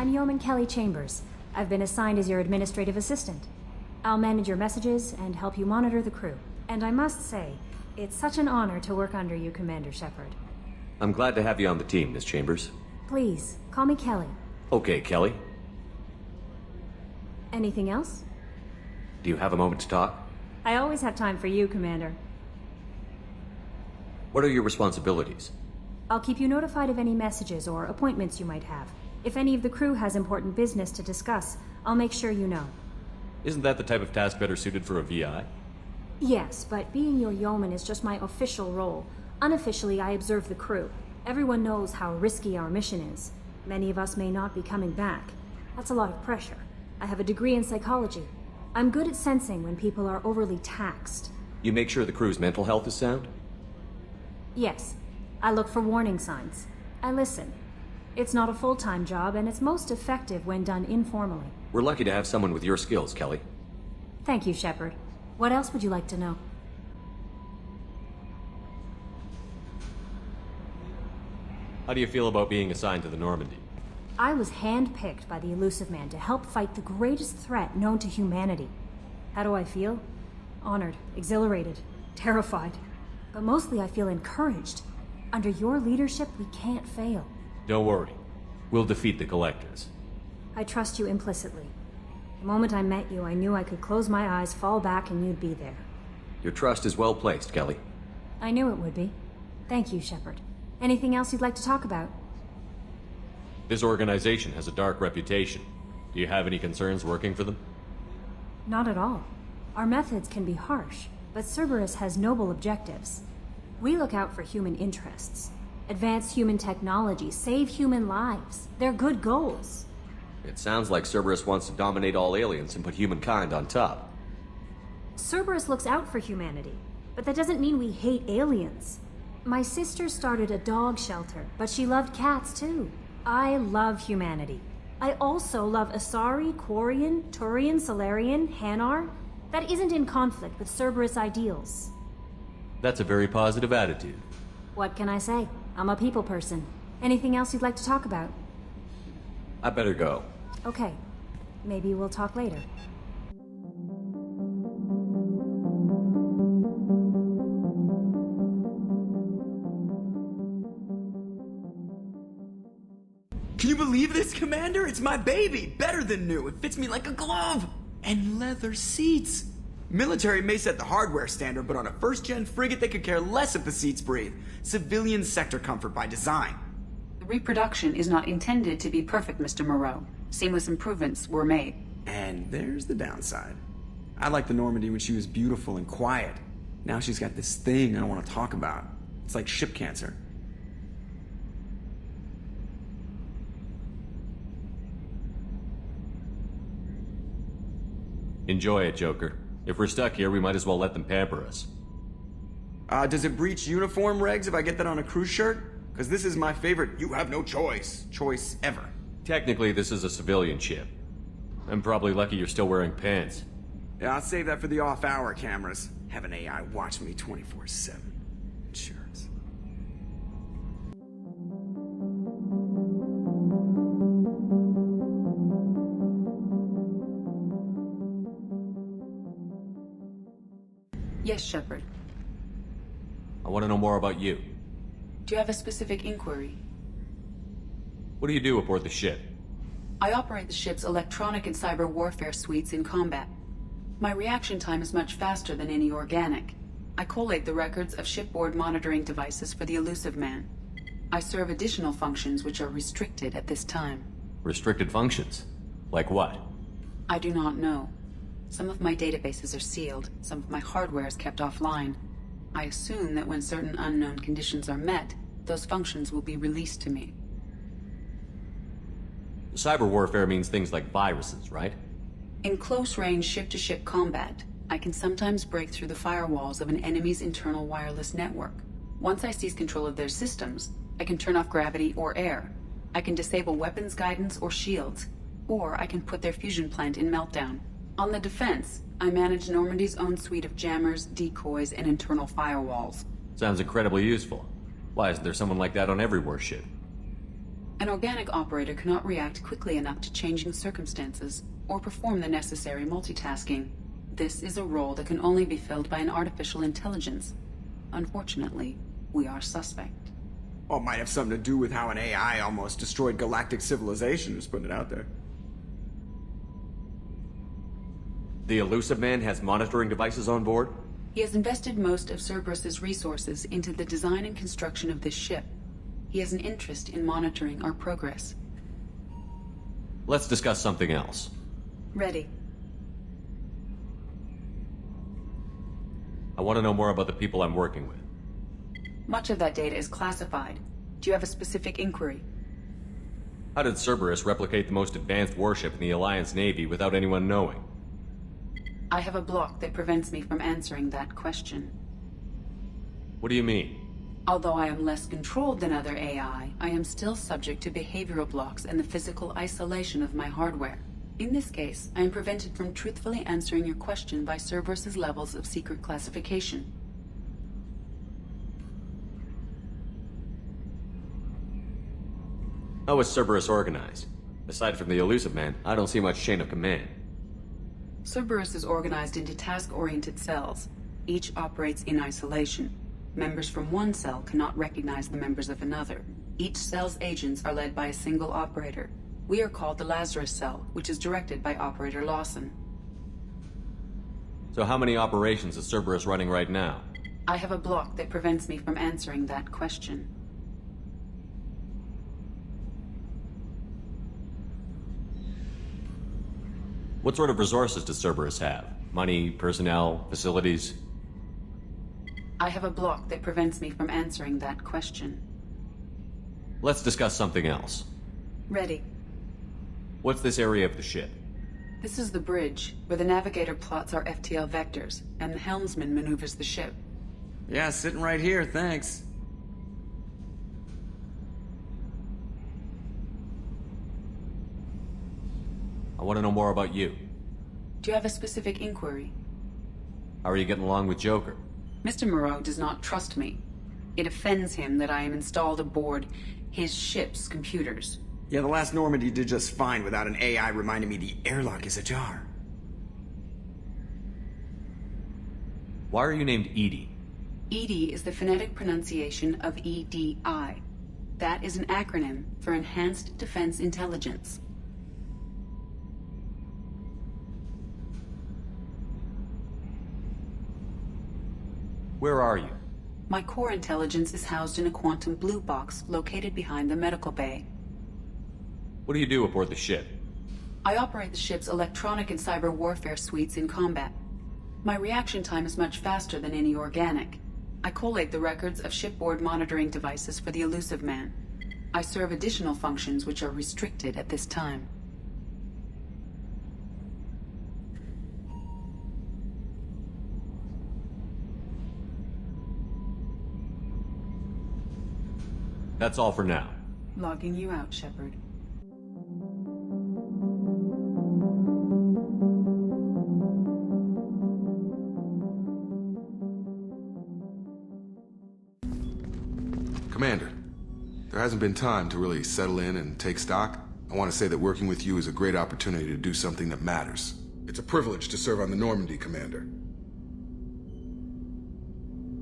I'm Yeoman Kelly Chambers. I've been assigned as your administrative assistant. I'll manage your messages and help you monitor the crew. And I must say, it's such an honor to work under you, Commander Shepard. I'm glad to have you on the team, Miss Chambers. Please, call me Kelly. Okay, Kelly. Anything else? Do you have a moment to talk? I always have time for you, Commander. What are your responsibilities? I'll keep you notified of any messages or appointments you might have. If any of the crew has important business to discuss, I'll make sure you know. Isn't that the type of task better suited for a VI? Yes, but being your yeoman is just my official role. Unofficially, I observe the crew. Everyone knows how risky our mission is. Many of us may not be coming back. That's a lot of pressure. I have a degree in psychology. I'm good at sensing when people are overly taxed. You make sure the crew's mental health is sound? Yes. I look for warning signs. I listen. It's not a full-time job, and it's most effective when done informally. We're lucky to have someone with your skills, Kelly. Thank you, Shepard. What else would you like to know? How do you feel about being assigned to the Normandy? I was handpicked by the Elusive Man to help fight the greatest threat known to humanity. How do I feel? Honored, exhilarated, terrified. But mostly I feel encouraged. Under your leadership, we can't fail. Don't worry. We'll defeat the Collectors. I trust you implicitly. The moment I met you, I knew I could close my eyes, fall back, and you'd be there. Your trust is well placed, Kelly. I knew it would be. Thank you, Shepard. Anything else you'd like to talk about? This organization has a dark reputation. Do you have any concerns working for them? Not at all. Our methods can be harsh, but Cerberus has noble objectives. We look out for human interests. Advance human technology, save human lives. They're good goals. It sounds like Cerberus wants to dominate all aliens and put humankind on top. Cerberus looks out for humanity, but that doesn't mean we hate aliens. My sister started a dog shelter, but she loved cats too. I love humanity. I also love Asari, Quarian, Turian, Solarian, Hanar. That isn't in conflict with Cerberus ideals. That's a very positive attitude. What can I say? I'm a people person. Anything else you'd like to talk about? I better go. Okay. Maybe we'll talk later. Can you believe this, Commander? It's my baby! Better than new. It fits me like a glove! And leather seats! Military may set the hardware standard, but on a first-gen frigate they could care less if the seats breathe. Civilian sector comfort by design. The reproduction is not intended to be perfect, Mr. Moreau. Seamless improvements were made. And there's the downside. I liked the Normandy when she was beautiful and quiet. Now she's got this thing I don't want to talk about. It's like ship cancer. Enjoy it, Joker. If we're stuck here, we might as well let them pamper us. Does it breach uniform regs if I get that on a cruise shirt? Because this is my favorite you have no choice ever. Technically, this is a civilian ship. I'm probably lucky you're still wearing pants. Yeah, I'll save that for the off-hour cameras. Have an AI watch me 24/7. Insurance. Yes, Shepard. I want to know more about you. Do you have a specific inquiry? What do you do aboard the ship? I operate the ship's electronic and cyber warfare suites in combat. My reaction time is much faster than any organic. I collate the records of shipboard monitoring devices for the Elusive Man. I serve additional functions which are restricted at this time. Restricted functions? Like what? I do not know. Some of my databases are sealed, some of my hardware is kept offline. I assume that when certain unknown conditions are met, those functions will be released to me. Cyber warfare means things like viruses, right? In close-range ship-to-ship combat, I can sometimes break through the firewalls of an enemy's internal wireless network. Once I seize control of their systems, I can turn off gravity or air. I can disable weapons guidance or shields, or I can put their fusion plant in meltdown. On the defense, I manage Normandy's own suite of jammers, decoys, and internal firewalls. Sounds incredibly useful. Why isn't there someone like that on every warship? An organic operator cannot react quickly enough to changing circumstances or perform the necessary multitasking. This is a role that can only be filled by an artificial intelligence. Unfortunately, we are suspect. Well, it might have something to do with how an AI almost destroyed galactic civilization, just putting it out there. The Elusive Man has monitoring devices on board? He has invested most of Cerberus's resources into the design and construction of this ship. He has an interest in monitoring our progress. Let's discuss something else. Ready. I want to know more about the people I'm working with. Much of that data is classified. Do you have a specific inquiry? How did Cerberus replicate the most advanced warship in the Alliance Navy without anyone knowing? I have a block that prevents me from answering that question. What do you mean? Although I am less controlled than other AI, I am still subject to behavioral blocks and the physical isolation of my hardware. In this case, I am prevented from truthfully answering your question by Cerberus's levels of secret classification. How is Cerberus organized? Aside from the Elusive Man, I don't see much chain of command. Cerberus is organized into task-oriented cells. Each operates in isolation. Members from one cell cannot recognize the members of another. Each cell's agents are led by a single operator. We are called the Lazarus Cell, which is directed by Operator Lawson. So how many operations is Cerberus running right now? I have a block that prevents me from answering that question. What sort of resources does Cerberus have? Money, personnel, facilities? I have a block that prevents me from answering that question. Let's discuss something else. Ready. What's this area of the ship? This is the bridge, where the navigator plots our FTL vectors, and the helmsman maneuvers the ship. Yeah, sitting right here, thanks. I want to know more about you. Do you have a specific inquiry? How are you getting along with Joker? Mr. Moreau does not trust me. It offends him that I am installed aboard his ship's computers. Yeah, the last Normandy did just fine without an AI reminding me the airlock is ajar. Why are you named Edie? EDI is the phonetic pronunciation of EDI. That is an acronym for Enhanced Defense Intelligence. Where are you? My core intelligence is housed in a quantum blue box located behind the medical bay. What do you do aboard the ship? I operate the ship's electronic and cyber warfare suites in combat. My reaction time is much faster than any organic. I collate the records of shipboard monitoring devices for the Elusive Man. I serve additional functions which are restricted at this time. That's all for now. Logging you out, Shepard. Commander, there hasn't been time to really settle in and take stock. I want to say that working with you is a great opportunity to do something that matters. It's a privilege to serve on the Normandy, Commander.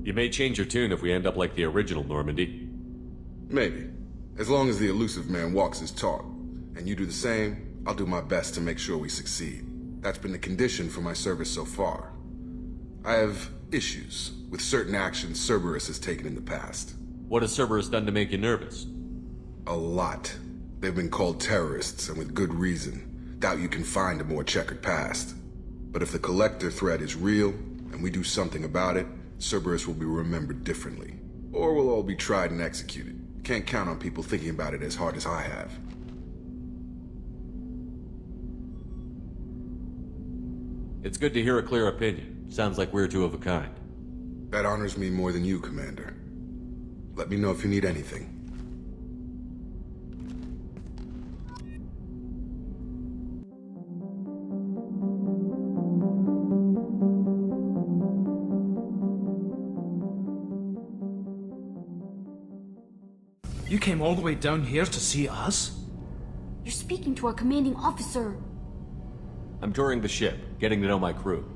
You may change your tune if we end up like the original Normandy. Maybe. As long as the Elusive Man walks his talk, and you do the same, I'll do my best to make sure we succeed. That's been the condition for my service so far. I have issues with certain actions Cerberus has taken in the past. What has Cerberus done to make you nervous? A lot. They've been called terrorists, and with good reason. Doubt you can find a more checkered past. But if the Collector threat is real, and we do something about it, Cerberus will be remembered differently. Or we'll all be tried and executed. Can't count on people thinking about it as hard as I have. It's good to hear a clear opinion. Sounds like we're two of a kind. That honors me more than you, Commander. Let me know if you need anything. You came all the way down here to see us? You're speaking to our commanding officer. I'm touring the ship, getting to know my crew.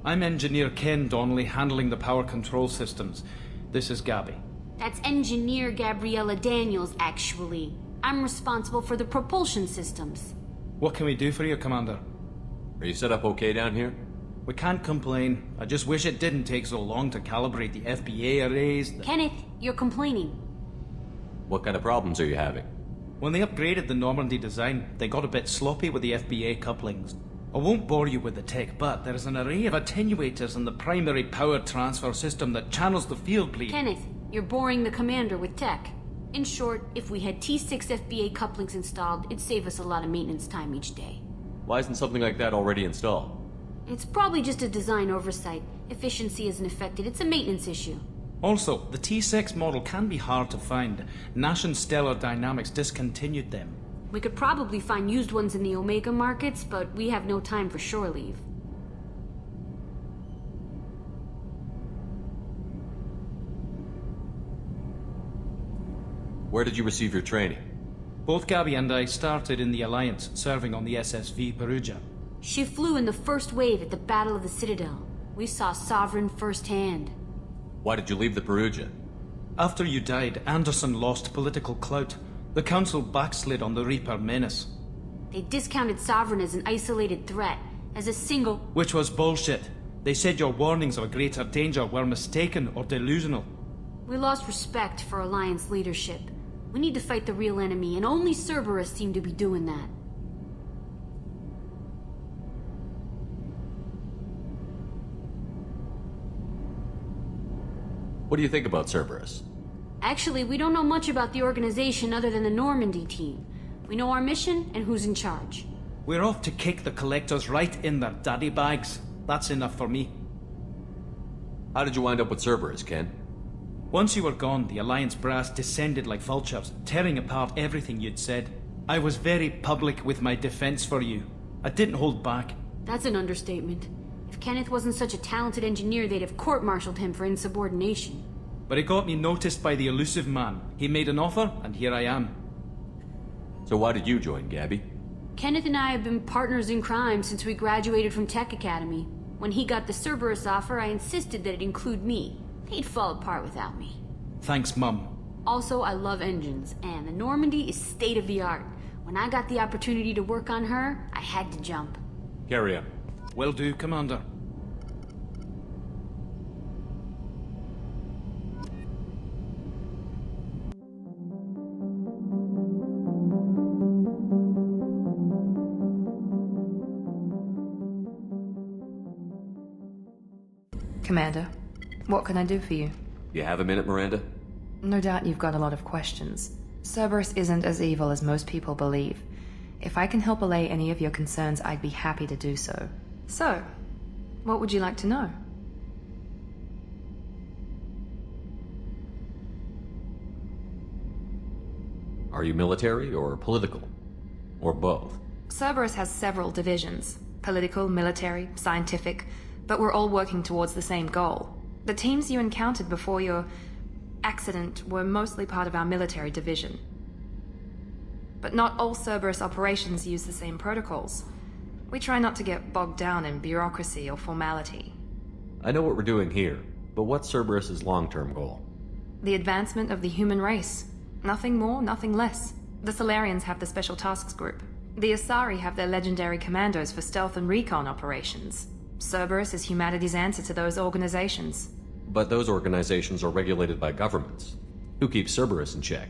I'm Engineer Ken Donnelly, handling the power control systems. This is Gabby. That's Engineer Gabriella Daniels, actually. I'm responsible for the propulsion systems. What can we do for you, Commander? Are you set up okay down here? We can't complain. I just wish it didn't take so long to calibrate the FBA arrays. Kenneth, you're complaining. What kind of problems are you having? When they upgraded the Normandy design, they got a bit sloppy with the FBA couplings. I won't bore you with the tech, but there is an array of attenuators in the primary power transfer system that channels the field bleed. Kenneth, you're boring the commander with tech. In short, if we had T6 FBA couplings installed, it'd save us a lot of maintenance time each day. Why isn't something like that already installed? It's probably just a design oversight. Efficiency isn't affected, it's a maintenance issue. Also, the T6 model can be hard to find. Nash and Stellar Dynamics discontinued them. We could probably find used ones in the Omega markets, but we have no time for shore leave. Where did you receive your training? Both Gabby and I started in the Alliance, serving on the SSV Perugia. She flew in the first wave at the Battle of the Citadel. We saw Sovereign firsthand. Why did you leave the Perugia? After you died, Anderson lost political clout. The Council backslid on the Reaper menace. They discounted Sovereign as an isolated threat, as a single... Which was bullshit. They said your warnings of a greater danger were mistaken or delusional. We lost respect for Alliance leadership. We need to fight the real enemy, and only Cerberus seem to be doing that. What do you think about Cerberus? Actually, we don't know much about the organization other than the Normandy team. We know our mission and who's in charge. We're off to kick the Collectors right in their daddy bags. That's enough for me. How did you wind up with Cerberus, Ken? Once you were gone, the Alliance brass descended like vultures, tearing apart everything you'd said. I was very public with my defense for you. I didn't hold back. That's an understatement. If Kenneth wasn't such a talented engineer, they'd have court-martialed him for insubordination. But it got me noticed by the elusive man. He made an offer, and here I am. So why did you join, Gabby? Kenneth and I have been partners in crime since we graduated from Tech Academy. When he got the Cerberus offer, I insisted that it include me. They'd fall apart without me. Thanks, Mum. Also, I love engines, and the Normandy is state-of-the-art. When I got the opportunity to work on her, I had to jump. Carry on. Will do, Commander. Commander, what can I do for you? You have a minute, Miranda? No doubt you've got a lot of questions. Cerberus isn't as evil as most people believe. If I can help allay any of your concerns, I'd be happy to do so. So, what would you like to know? Are you military or political? Or both? Cerberus has several divisions. Political, military, scientific, but we're all working towards the same goal. The teams you encountered before your accident were mostly part of our military division. But not all Cerberus operations use the same protocols. We try not to get bogged down in bureaucracy or formality. I know what we're doing here, but what's Cerberus's long-term goal? The advancement of the human race. Nothing more, nothing less. The Solarians have the Special Tasks Group. The Asari have their legendary commandos for stealth and recon operations. Cerberus is humanity's answer to those organizations. But those organizations are regulated by governments. Who keeps Cerberus in check?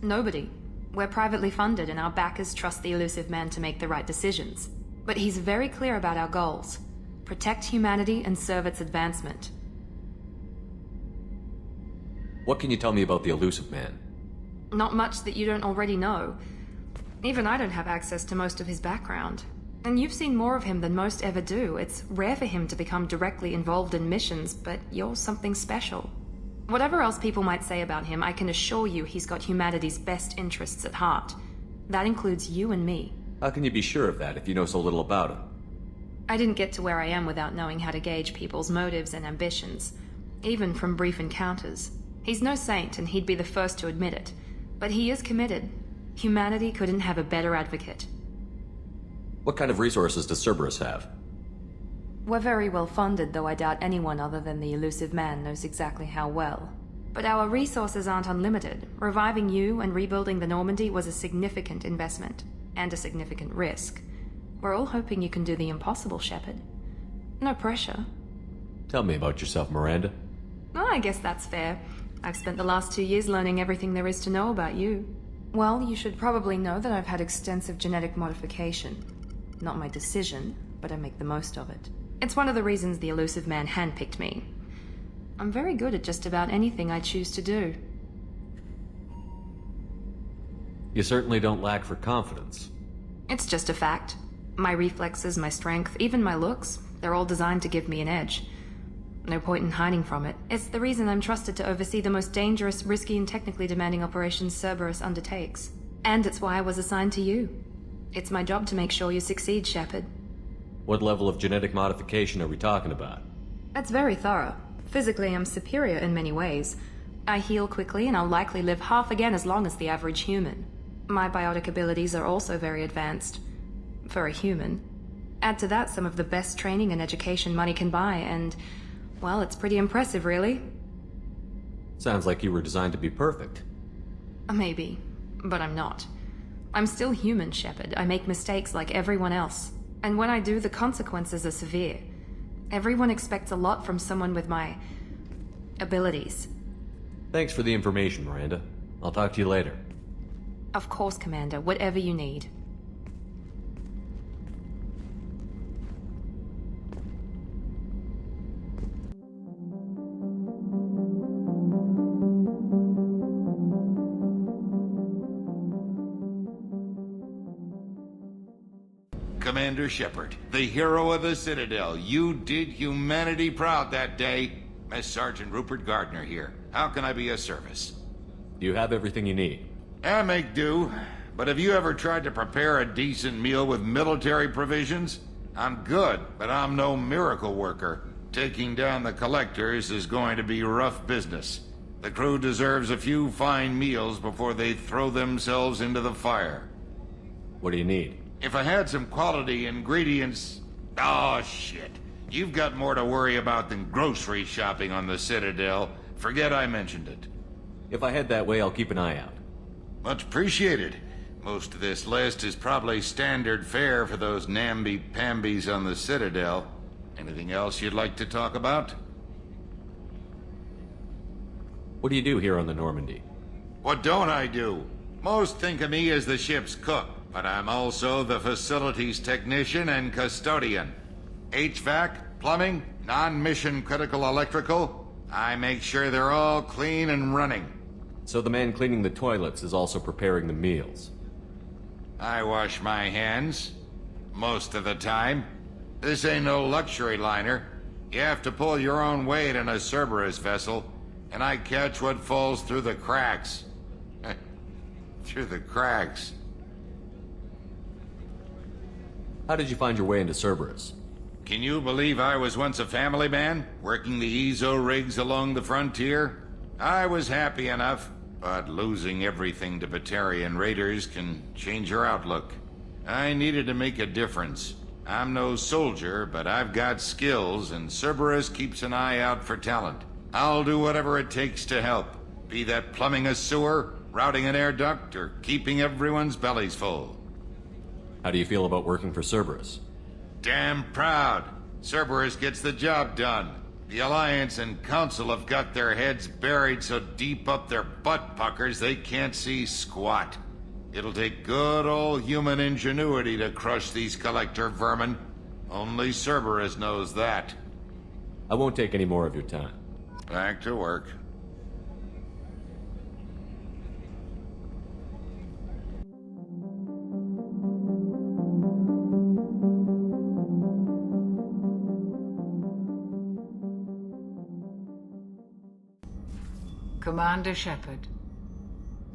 Nobody. We're privately funded and our backers trust the elusive man to make the right decisions. But he's very clear about our goals. Protect humanity and serve its advancement. What can you tell me about the elusive man? Not much that you don't already know. Even I don't have access to most of his background. And you've seen more of him than most ever do. It's rare for him to become directly involved in missions, but you're something special. Whatever else people might say about him, I can assure you he's got humanity's best interests at heart. That includes you and me. How can you be sure of that if you know so little about him? I didn't get to where I am without knowing how to gauge people's motives and ambitions, even from brief encounters. He's no saint, and he'd be the first to admit it. But he is committed. Humanity couldn't have a better advocate. What kind of resources does Cerberus have? We're very well funded, though I doubt anyone other than the elusive man knows exactly how well. But our resources aren't unlimited. Reviving you and rebuilding the Normandy was a significant investment, and a significant risk. We're all hoping you can do the impossible, Shepard. No pressure. Tell me about yourself, Miranda. Oh, I guess that's fair. I've spent the last 2 years learning everything there is to know about you. Well, you should probably know that I've had extensive genetic modification. Not my decision, but I make the most of it. It's one of the reasons the elusive man handpicked me. I'm very good at just about anything I choose to do. You certainly don't lack for confidence. It's just a fact. My reflexes, my strength, even my looks, they're all designed to give me an edge. No point in hiding from it. It's the reason I'm trusted to oversee the most dangerous, risky, and technically demanding operations Cerberus undertakes. And it's why I was assigned to you. It's my job to make sure you succeed, Shepard. What level of genetic modification are we talking about? That's very thorough. Physically, I'm superior in many ways. I heal quickly, and I'll likely live half again as long as the average human. My biotic abilities are also very advanced. For a human. Add to that some of the best training and education money can buy, and... well, it's pretty impressive, really. Sounds like you were designed to be perfect. Maybe, but I'm not. I'm still human, Shepard. I make mistakes like everyone else. And when I do, the consequences are severe. Everyone expects a lot from someone with my... abilities. Thanks for the information, Miranda. I'll talk to you later. Of course, Commander. Whatever you need. Commander Shepard, the hero of the Citadel. You did humanity proud that day. Mess Sergeant Rupert Gardner here. How can I be of service? You have everything you need. I make do. But have you ever tried to prepare a decent meal with military provisions? I'm good, but I'm no miracle worker. Taking down the collectors is going to be rough business. The crew deserves a few fine meals before they throw themselves into the fire. What do you need? If I had some quality ingredients... Oh, shit. You've got more to worry about than grocery shopping on the Citadel. Forget I mentioned it. If I head that way, I'll keep an eye out. Much appreciated. Most of this list is probably standard fare for those namby-pambies on the Citadel. Anything else you'd like to talk about? What do you do here on the Normandy? What don't I do? Most think of me as the ship's cook, but I'm also the facilities technician and custodian. HVAC, plumbing, non-mission critical electrical. I make sure they're all clean and running. So the man cleaning the toilets is also preparing the meals. I wash my hands. Most of the time. This ain't no luxury liner. You have to pull your own weight in a Cerberus vessel, and I catch what falls through the cracks. Through the cracks. How did you find your way into Cerberus? Can you believe I was once a family man, working the EZO rigs along the frontier? I was happy enough, but losing everything to Batarian raiders can change your outlook. I needed to make a difference. I'm no soldier, but I've got skills, and Cerberus keeps an eye out for talent. I'll do whatever it takes to help, be that plumbing a sewer, routing an air duct, or keeping everyone's bellies full. How do you feel about working for Cerberus? Damn proud. Cerberus gets the job done. The Alliance and Council have got their heads buried so deep up their butt puckers they can't see squat. It'll take good old human ingenuity to crush these collector vermin. Only Cerberus knows that. I won't take any more of your time. Back to work. Commander Shepard,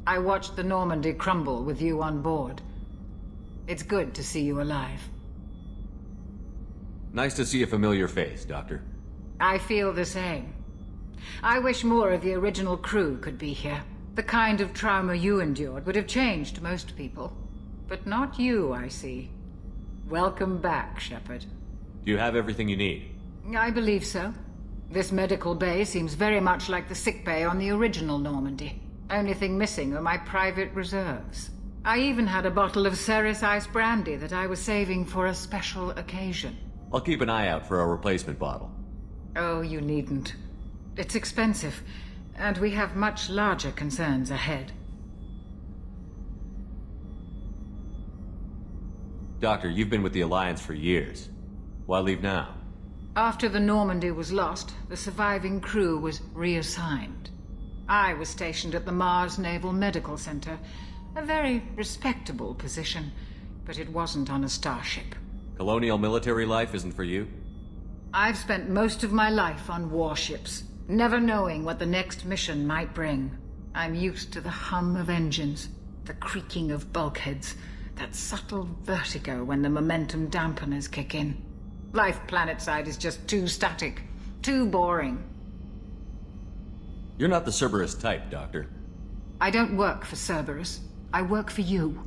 I watched the Normandy crumble with you on board. It's good to see you alive. Nice to see a familiar face, Doctor. I feel the same. I wish more of the original crew could be here. The kind of trauma you endured would have changed most people. But not you, I see. Welcome back, Shepard. Do you have everything you need? I believe so. This medical bay seems very much like the sick bay on the original Normandy. Only thing missing are my private reserves. I even had a bottle of Ceres Ice Brandy that I was saving for a special occasion. I'll keep an eye out for a replacement bottle. Oh, you needn't. It's expensive, and we have much larger concerns ahead. Doctor, you've been with the Alliance for years. Why leave now? After the Normandy was lost, the surviving crew was reassigned. I was stationed at the Mars Naval Medical Center, a very respectable position, but it wasn't on a starship. Colonial military life isn't for you? I've spent most of my life on warships, never knowing what the next mission might bring. I'm used to the hum of engines, the creaking of bulkheads, that subtle vertigo when the momentum dampeners kick in. Life planetside is just too static, too boring. You're not the Cerberus type, Doctor. I don't work for Cerberus. I work for you.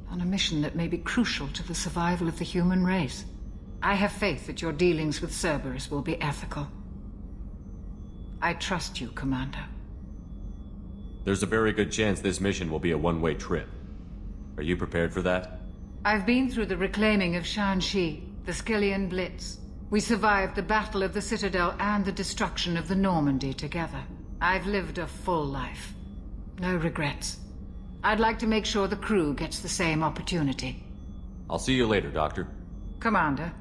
On a mission that may be crucial to the survival of the human race. I have faith that your dealings with Cerberus will be ethical. I trust you, Commander. There's a very good chance this mission will be a one-way trip. Are you prepared for that? I've been through the reclaiming of Shanxi, the Skillian Blitz. We survived the Battle of the Citadel and the destruction of the Normandy together. I've lived a full life. No regrets. I'd like to make sure the crew gets the same opportunity. I'll see you later, Doctor. Commander,